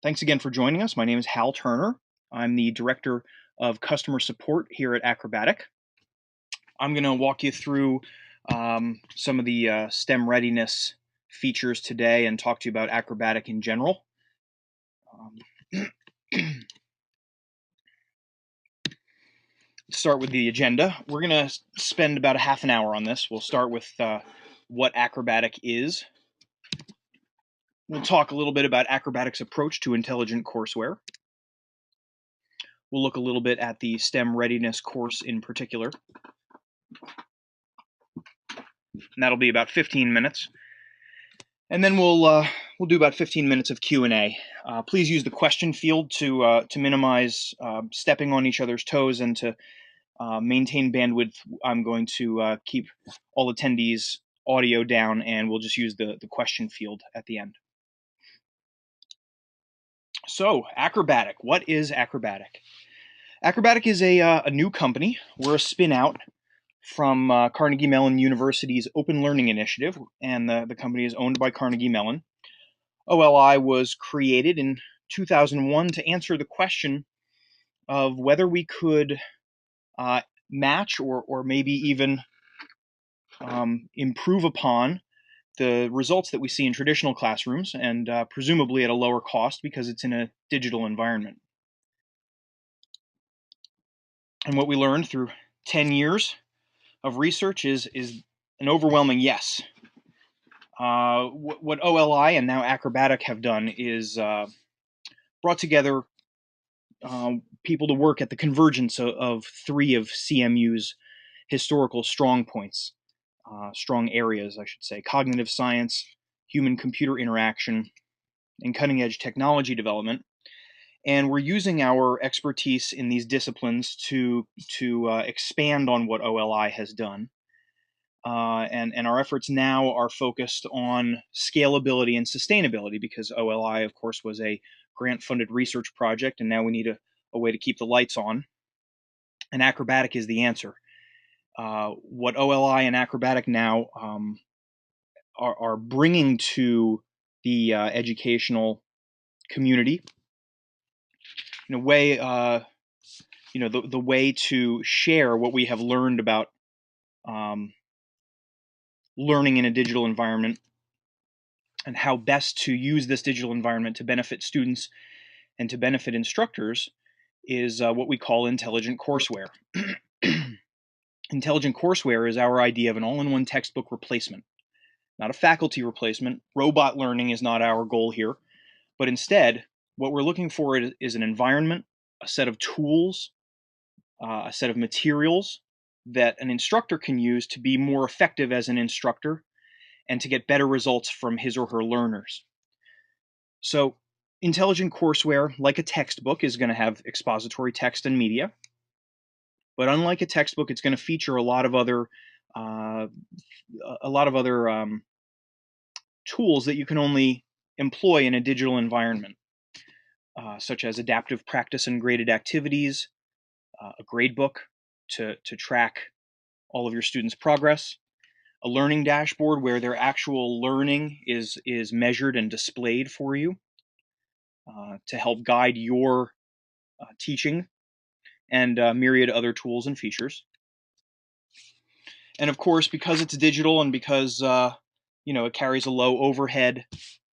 Thanks again for joining us. My name is Hal Turner. I'm the Director of Customer Support here at Acrobatiq. I'm going to walk you through some of the STEM readiness features today and talk to you about Acrobatiq in general. Start with the agenda. We're going to spend about a half an hour on this. We'll start with what Acrobatiq is. We'll talk a little bit about Acrobatiq's approach to intelligent courseware. We'll look a little bit at the STEM readiness course in particular. And that'll be about 15 minutes. And then we'll do about 15 minutes of Q&A. Please use the question field to minimize stepping on each other's toes and to maintain bandwidth. I'm going to keep all attendees' audio down, and we'll just use the question field at the end. So, Acrobatiq. What is Acrobatiq? Acrobatiq is a new company. We're a spin-out from Carnegie Mellon University's Open Learning Initiative, and the company is owned by Carnegie Mellon. OLI was created in 2001 to answer the question of whether we could match or maybe even improve upon the results that we see in traditional classrooms, and presumably at a lower cost because it's in a digital environment. And what we learned through 10 years of research is an overwhelming yes. What OLI and now Acrobatiq have done is brought together people to work at the convergence of three of CMU's historical strong points, strong areas, I should say: cognitive science, human-computer interaction, and cutting-edge technology development. And we're using our expertise in these disciplines to expand on what OLI has done. And our efforts now are focused on scalability and sustainability, because OLI, of course, was a grant-funded research project, and now we need a way to keep the lights on. And Acrobatiq is the answer. What OLI and Acrobatiq now are bringing to the educational community, in a way, the way to share what we have learned about learning in a digital environment and how best to use this digital environment to benefit students and to benefit instructors, is what we call intelligent courseware. Intelligent courseware is our idea of an all-in-one textbook replacement, not a faculty replacement. Robot learning is not our goal here, but instead, what we're looking for is an environment, a set of tools, a set of materials that an instructor can use to be more effective as an instructor and to get better results from his or her learners. So, intelligent courseware, like a textbook, is going to have expository text and media. But unlike a textbook, it's going to feature a lot of other tools that you can only employ in a digital environment, such as adaptive practice and graded activities, a gradebook to track all of your students' progress, a learning dashboard where their actual learning is measured and displayed for you to help guide your teaching, and myriad other tools and features. And of course, because it's digital and because it carries a low overhead,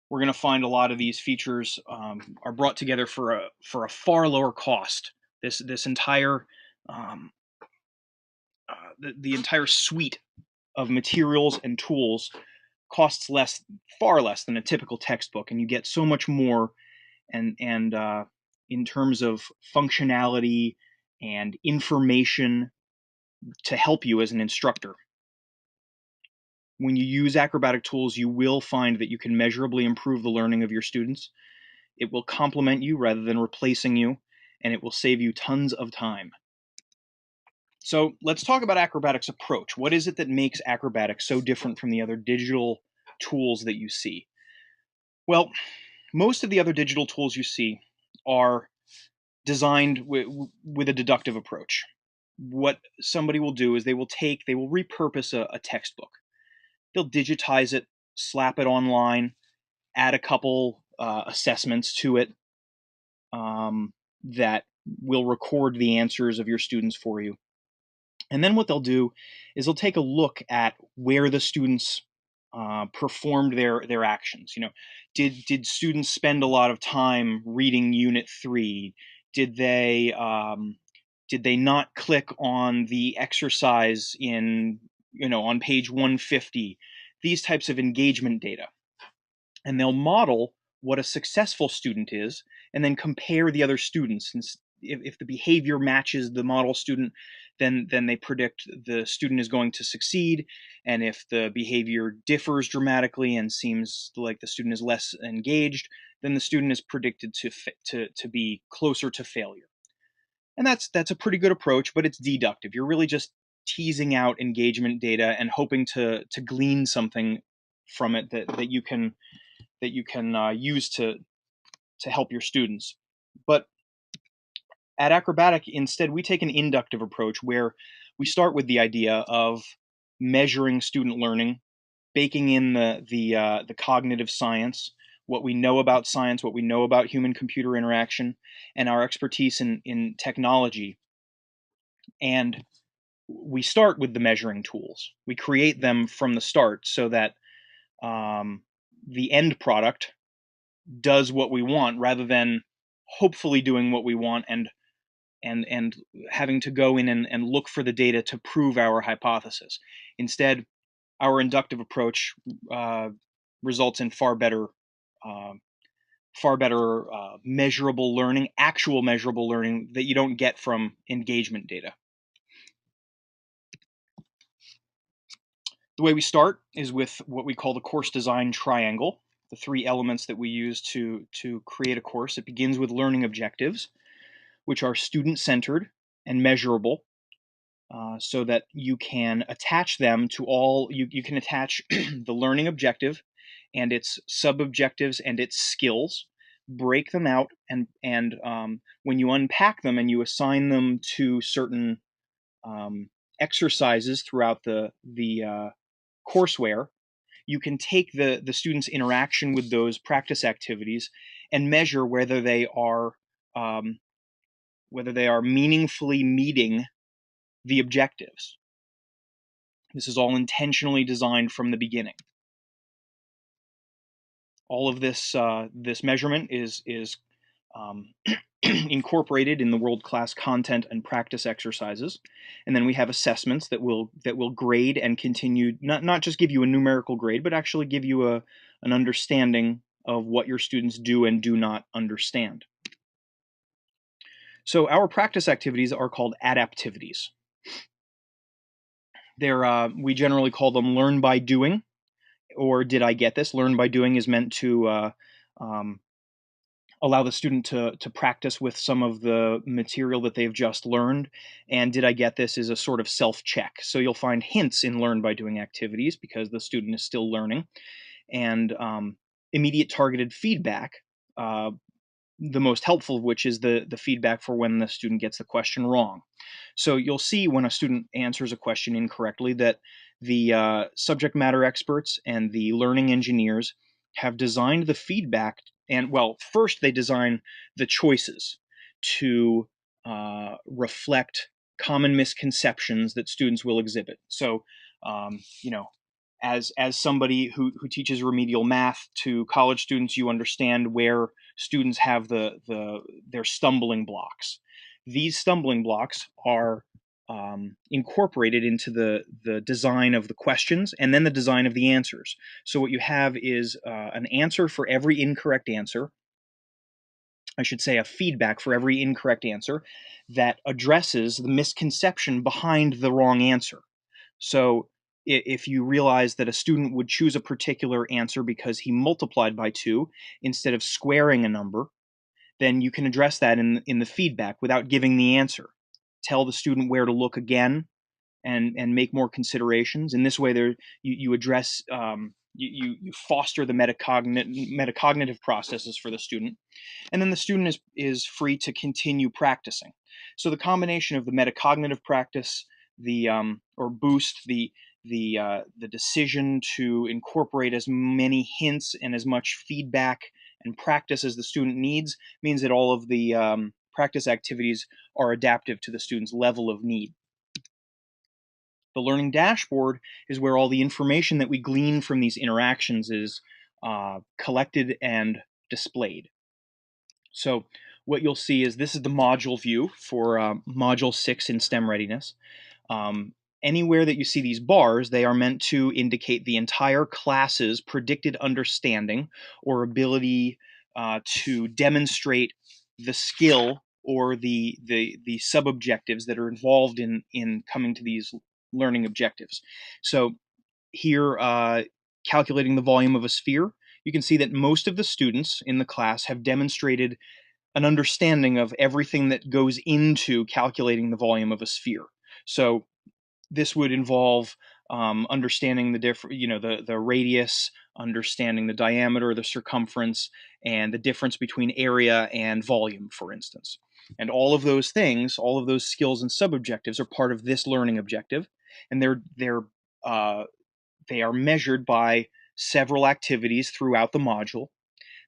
we're going to find a lot of these features are brought together for a far lower cost. This entire the entire suite of materials and tools costs far less than a typical textbook, and you get so much more. And in terms of functionality and information to help you as an instructor. When you use Acrobatiq tools, you will find that you can measurably improve the learning of your students. It will complement you rather than replacing you, and it will save you tons of time. So let's talk about Acrobatiq's approach. What is it that makes Acrobatiq so different from the other digital tools that you see? Well, most of the other digital tools you see are designed with a deductive approach. What somebody will do is they will repurpose a textbook. They'll digitize it, slap it online, add a couple assessments to it, that will record the answers of your students for you. And then what they'll do is they'll take a look at where the students performed their actions. Did students spend a lot of time reading Unit 3? Did they not click on the exercise on page 150? These types of engagement data, and they'll model what a successful student is, and then compare the other students. And if the behavior matches the model student, then they predict the student is going to succeed. And if the behavior differs dramatically and seems like the student is less engaged, then the student is predicted to be closer to failure. And that's a pretty good approach, but it's deductive. You're really just teasing out engagement data and hoping to glean something from it that you can use to help your students. But at Acrobatiq, instead, we take an inductive approach where we start with the idea of measuring student learning, baking in the cognitive science, what we know about science, what we know about human-computer interaction, and our expertise in technology. And we start with the measuring tools. We create them from the start so that the end product does what we want, rather than hopefully doing what we want and having to go in and look for the data to prove our hypothesis. Instead, our inductive approach results in far better measurable learning, actual measurable learning that you don't get from engagement data. The way we start is with what we call the Course Design Triangle, the three elements that we use to create a course. It begins with learning objectives, which are student-centered and measurable, so that you can attach them to all. You can attach the learning objective and its sub-objectives and its skills, break them out, and when you unpack them and you assign them to certain exercises throughout the courseware, you can take the students' interaction with those practice activities and measure whether they are meaningfully meeting the objectives. This is all intentionally designed from the beginning. All of this measurement is incorporated in the world-class content and practice exercises, and then we have assessments that will grade and continue, not just give you a numerical grade, but actually give you an understanding of what your students do and do not understand. So our practice activities are called ADAPTivities. We generally call them learn by doing, or did I get this? Learn by doing is meant to allow the student to practice with some of the material that they've just learned. And did I get this is a sort of self-check. So you'll find hints in learn by doing activities because the student is still learning. And immediate targeted feedback, the most helpful of which is the feedback for when the student gets the question wrong. So you'll see when a student answers a question incorrectly that the subject matter experts and the learning engineers have designed the feedback, and well, first they design the choices to reflect common misconceptions that students will exhibit. So, as somebody who teaches remedial math to college students, you understand where students have their stumbling blocks. These stumbling blocks are incorporated into the design of the questions and then the design of the answers. So what you have is an answer for every incorrect answer. I should say a feedback for every incorrect answer that addresses the misconception behind the wrong answer. So if you realize that a student would choose a particular answer because he multiplied by 2 instead of squaring a number, then you can address that in the feedback without giving the answer. Tell the student where to look again and make more considerations. In this way, you address you foster the metacognitive processes for the student, and then the student is free to continue practicing. So the combination of the metacognitive practice, or boost, the decision to incorporate as many hints and as much feedback And practice as the student needs means that all of the practice activities are adaptive to the student's level of need. The learning dashboard is where all the information that we glean from these interactions is collected and displayed. So what you'll see is this is the module view for Module 6 in STEM Readiness. Anywhere that you see these bars, they are meant to indicate the entire class's predicted understanding or ability to demonstrate the skill or the sub-objectives that are involved in coming to these learning objectives. So here, calculating the volume of a sphere, you can see that most of the students in the class have demonstrated an understanding of everything that goes into calculating the volume of a sphere. So this would involve understanding the radius, understanding the diameter, the circumference, and the difference between area and volume, for instance. And all of those things, all of those skills and sub-objectives are part of this learning objective, and they are measured by several activities throughout the module.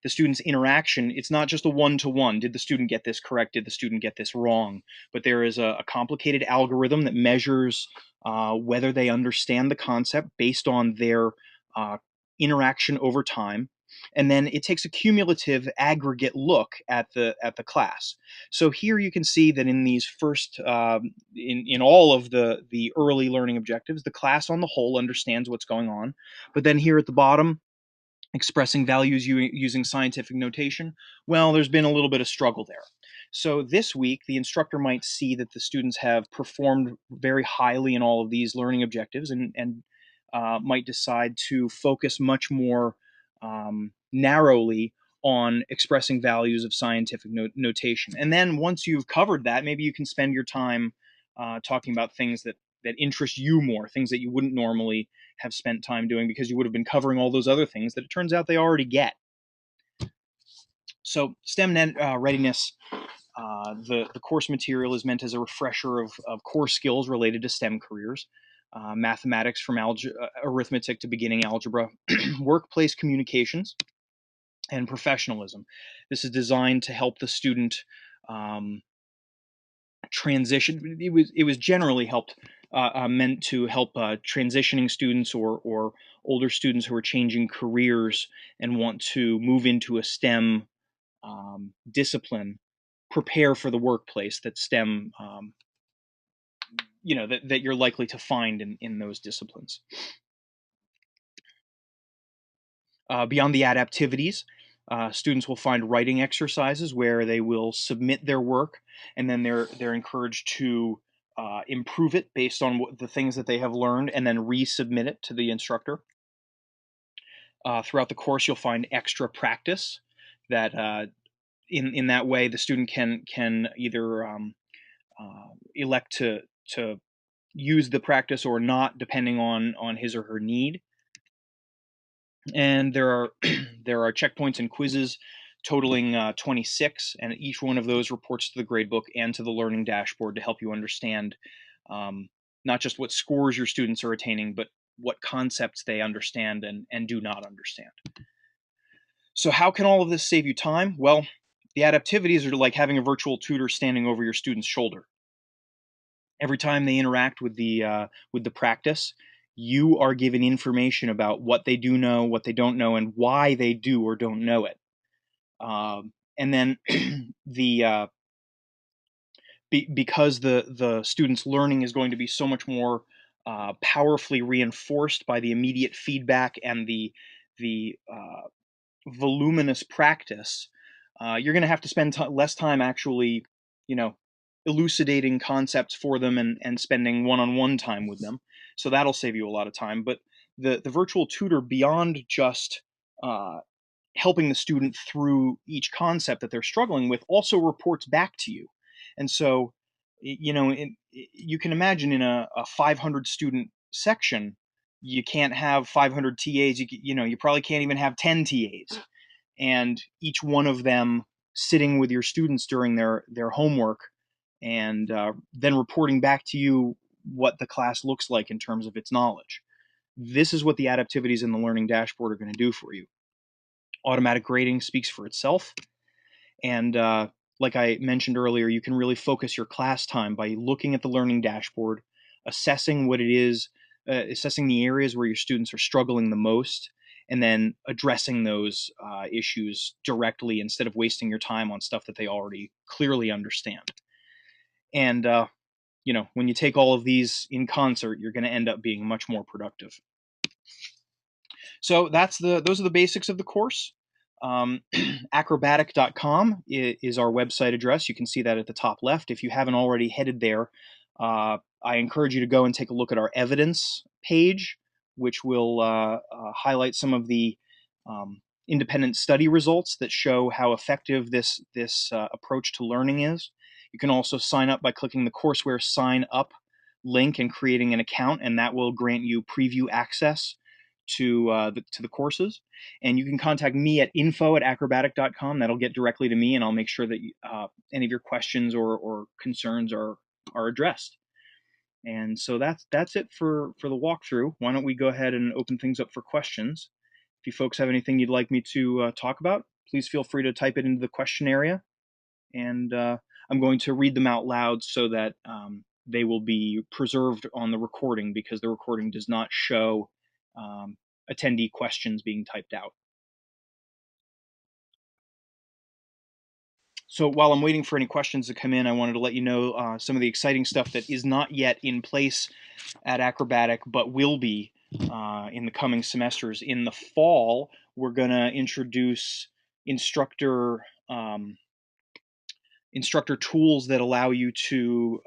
The student's interaction, it's not just a one-to-one. Did the student get this correct? Did the student get this wrong? But there is a complicated algorithm that measures whether they understand the concept based on their interaction over time. And then it takes a cumulative aggregate look at the class. So here you can see that in these first, in all of the early learning objectives, the class on the whole understands what's going on. But then here at the bottom, expressing values using scientific notation, well, there's been a little bit of struggle there. So this week, the instructor might see that the students have performed very highly in all of these learning objectives and might decide to focus much more narrowly on expressing values of scientific notation. And then once you've covered that, maybe you can spend your time talking about things that interest you more, things that you wouldn't normally have spent time doing because you would have been covering all those other things that it turns out they already get. So STEM readiness, the course material is meant as a refresher of core skills related to STEM careers. Mathematics from arithmetic to beginning algebra, workplace communications, and professionalism. This is designed to help the student transition. It was generally meant to help transitioning students or older students who are changing careers and want to move into a STEM discipline prepare for the workplace that STEM that you're likely to find in those disciplines. Beyond the ADAPTivities, students will find writing exercises where they will submit their work, and then they're encouraged to improve it based on the things that they have learned, and then resubmit it to the instructor. Throughout the course, you'll find extra practice that in that way the student can either elect to use the practice or not, depending on his or her need. And there are checkpoints and quizzes totaling 26, and each one of those reports to the gradebook and to the learning dashboard to help you understand not just what scores your students are attaining, but what concepts they understand and do not understand. So how can all of this save you time? Well, the ADAPTivities are like having a virtual tutor standing over your student's shoulder. Every time they interact with the practice, you are given information about what they do know, what they don't know, and why they do or don't know it. And then because the student's learning is going to be so much more powerfully reinforced by the immediate feedback and the voluminous practice, you're going to have to spend less time actually, elucidating concepts for them and spending one-on-one time with them. So that'll save you a lot of time. But the virtual tutor, beyond just helping the student through each concept that they're struggling with, also reports back to you. And so, you can imagine in a 500 student section, you can't have 500 TAs. You probably can't even have 10 TAs. And each one of them sitting with your students during their homework and then reporting back to you what the class looks like in terms of its knowledge. This is what the ADAPTivities in the learning dashboard are going to do for you. automatic grading speaks for itself. And like I mentioned earlier, you can really focus your class time by looking at the learning dashboard, assessing what it is, assessing the areas where your students are struggling the most, and then addressing those issues directly instead of wasting your time on stuff that they already clearly understand. And when you take all of these in concert, you're going to end up being much more productive. So those are the basics of the course. Acrobatiq.com is our website address. You can see that at the top left. If you haven't already headed there, I encourage you to go and take a look at our evidence page, which will highlight some of the independent study results that show how effective this approach to learning is. You can also sign up by clicking the Courseware sign up link and creating an account, and that will grant you preview access to the courses. And you can contact me at info@acrobatiq.com. That'll get directly to me, and I'll make sure that any of your questions or concerns are addressed. And so that's it for the walkthrough. Why don't we go ahead and open things up for questions? If you folks have anything you'd like me to talk about, please feel free to type it into the question area, and I'm going to read them out loud so that they will be preserved on the recording, because the recording does not show attendee questions being typed out. So while I'm waiting for any questions to come in, I wanted to let you know some of the exciting stuff that is not yet in place at Acrobatiq, but will be in the coming semesters. In the fall, we're going to introduce instructor tools that allow you to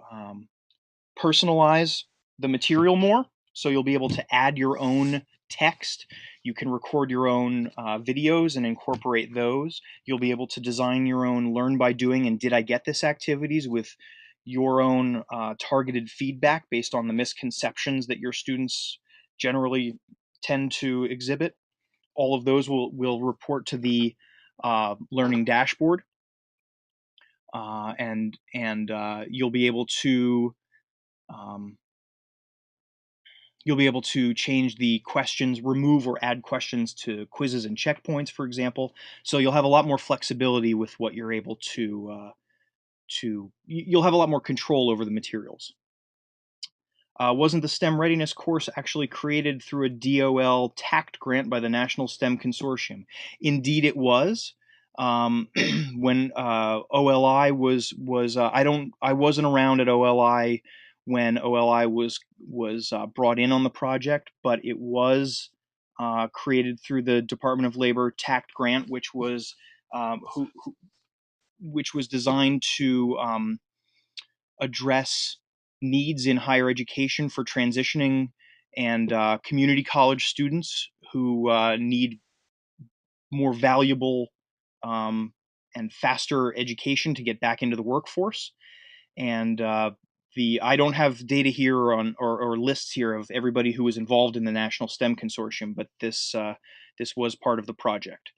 personalize the material more. So you'll be able to add your own text. You can record your own videos and incorporate those. You'll be able to design your own learn by doing and did I get this activities with your own targeted feedback based on the misconceptions that your students generally tend to exhibit. All of those will report to the learning dashboard, and you'll be able to change the questions, remove or add questions to quizzes and checkpoints, for example. So you'll have a lot more flexibility with what you're able to you'll have a lot more control over the materials. Wasn't the STEM Readiness course actually created through a DOL TACT grant by the National STEM Consortium? Indeed, it was. When OLI was I wasn't around at OLI when OLI was brought in on the project, but it was created through the Department of Labor TACT grant, which was designed to address needs in higher education for transitioning and community college students who need more valuable and faster education to get back into the workforce. And I don't have data here on or lists here of everybody who was involved in the National STEM Consortium, but this was part of the project.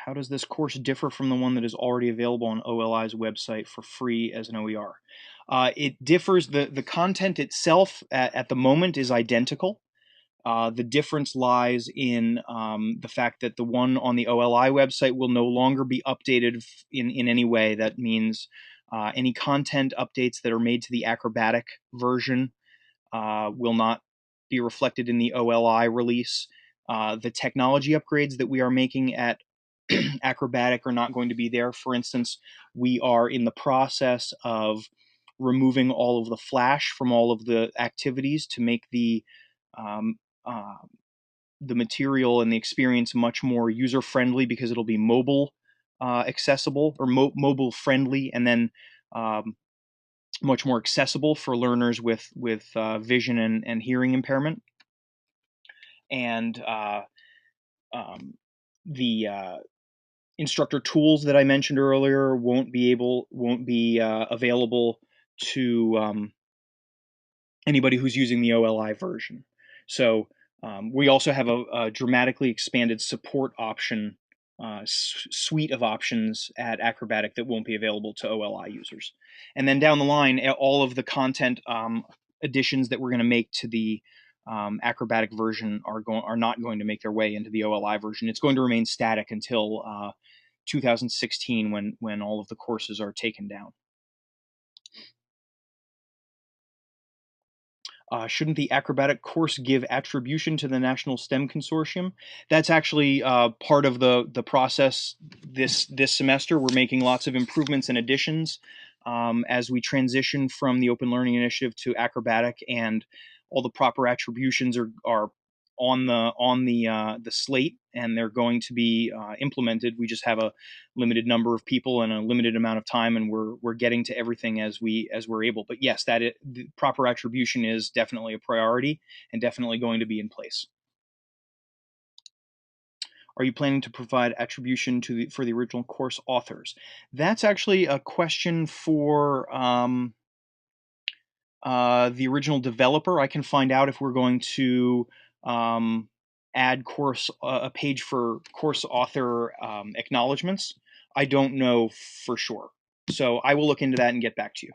How does this course differ from the one that is already available on OLI's website for free as an OER? It differs. The content itself at the moment is identical. The difference lies in the fact that the one on the OLI website will no longer be updated in any way. That means any content updates that are made to the Acrobatiq version will not be reflected in the OLI release. The technology upgrades that we are making at Acrobatiq are not going to be there. For instance, we are in the process of removing all of the flash from all of the activities to make the material and the experience much more user-friendly, because it'll be mobile accessible or mobile friendly, and then much more accessible for learners with vision and hearing impairment. And the instructor tools that I mentioned earlier won't be available to anybody who's using the OLI version. So we also have a dramatically expanded support option suite of options at Acrobatiq that won't be available to OLI users. And then down the line, all of the content additions that we're going to make to the Acrobatiq version are not going to make their way into the OLI version. It's going to remain static until 2016 when all of the courses are taken down. Shouldn't the Acrobatiq course give attribution to the National STEM Consortium? That's actually part of the process this semester. We're making lots of improvements and additions as we transition from the Open Learning Initiative to Acrobatiq, and all the proper attributions are on the slate, and they're going to be implemented. We just have a limited number of people and a limited amount of time, and we're getting to everything as we're able. But yes, the proper attribution is definitely a priority and definitely going to be in place. Are you planning to provide attribution for the original course authors? That's actually a question for the original developer. I can find out if we're going to add a page for course author acknowledgments. I don't know for sure, so I will look into that and get back to you.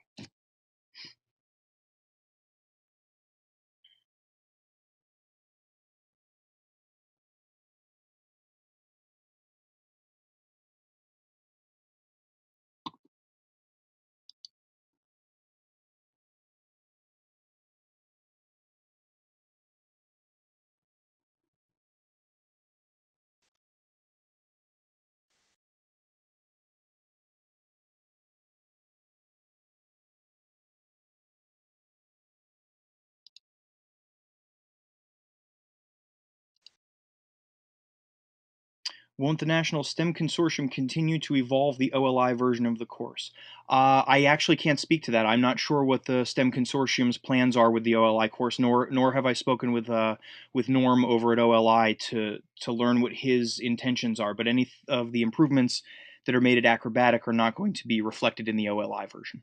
Won't the National STEM Consortium continue to evolve the OLI version of the course? I actually can't speak to that. I'm not sure what the STEM Consortium's plans are with the OLI course, nor have I spoken with Norm over at OLI to learn what his intentions are. But any of the improvements that are made at Acrobatiq are not going to be reflected in the OLI version.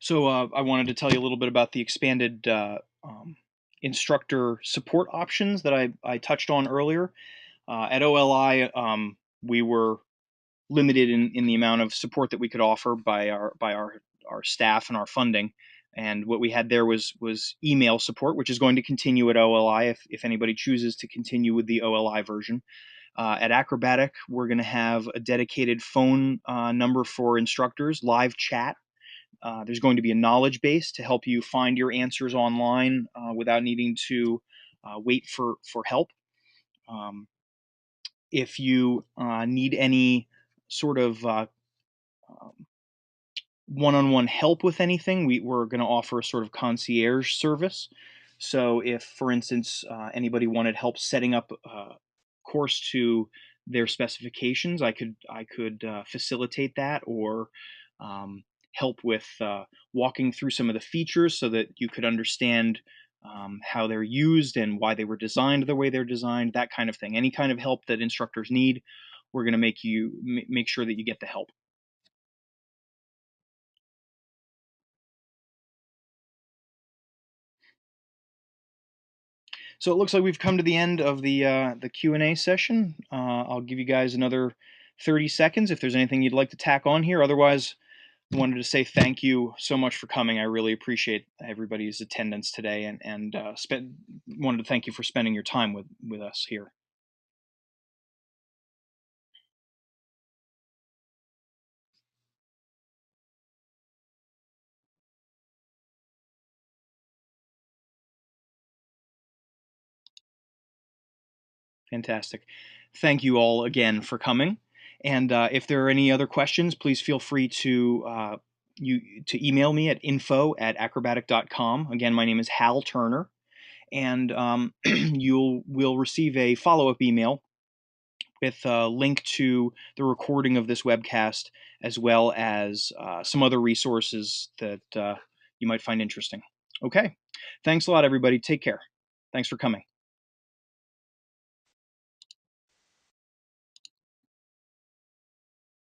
So I wanted to tell you a little bit about the expanded instructor support options that I touched on earlier. At OLI, we were limited in the amount of support that we could offer by our staff and our funding. And what we had there was email support, which is going to continue at OLI if anybody chooses to continue with the OLI version. At Acrobatiq, we're going to have a dedicated phone number for instructors, live chat. There's going to be a knowledge base to help you find your answers online without needing to wait for help. If you need any sort of one-on-one help with anything, we're going to offer a sort of concierge service. So if, for instance, anybody wanted help setting up a course to their specifications, I could facilitate that, or help with walking through some of the features so that you could understand how they're used and why they were designed the way they're designed, that kind of thing. Any kind of help that instructors need, we're going to make sure that you get the help. So it looks like we've come to the end of the Q&A session. I'll give you guys another 30 seconds if there's anything you'd like to tack on here. Otherwise, I wanted to say thank you so much for coming. I really appreciate everybody's attendance today, and wanted to thank you for spending your time with us here. Fantastic. Thank you all again for coming. And if there are any other questions, please feel free to email me at info@acrobatiq.com. Again, my name is Hal Turner. and you will receive a follow-up email with a link to the recording of this webcast, as well as some other resources that you might find interesting. Okay, thanks a lot, everybody. Take care. Thanks for coming.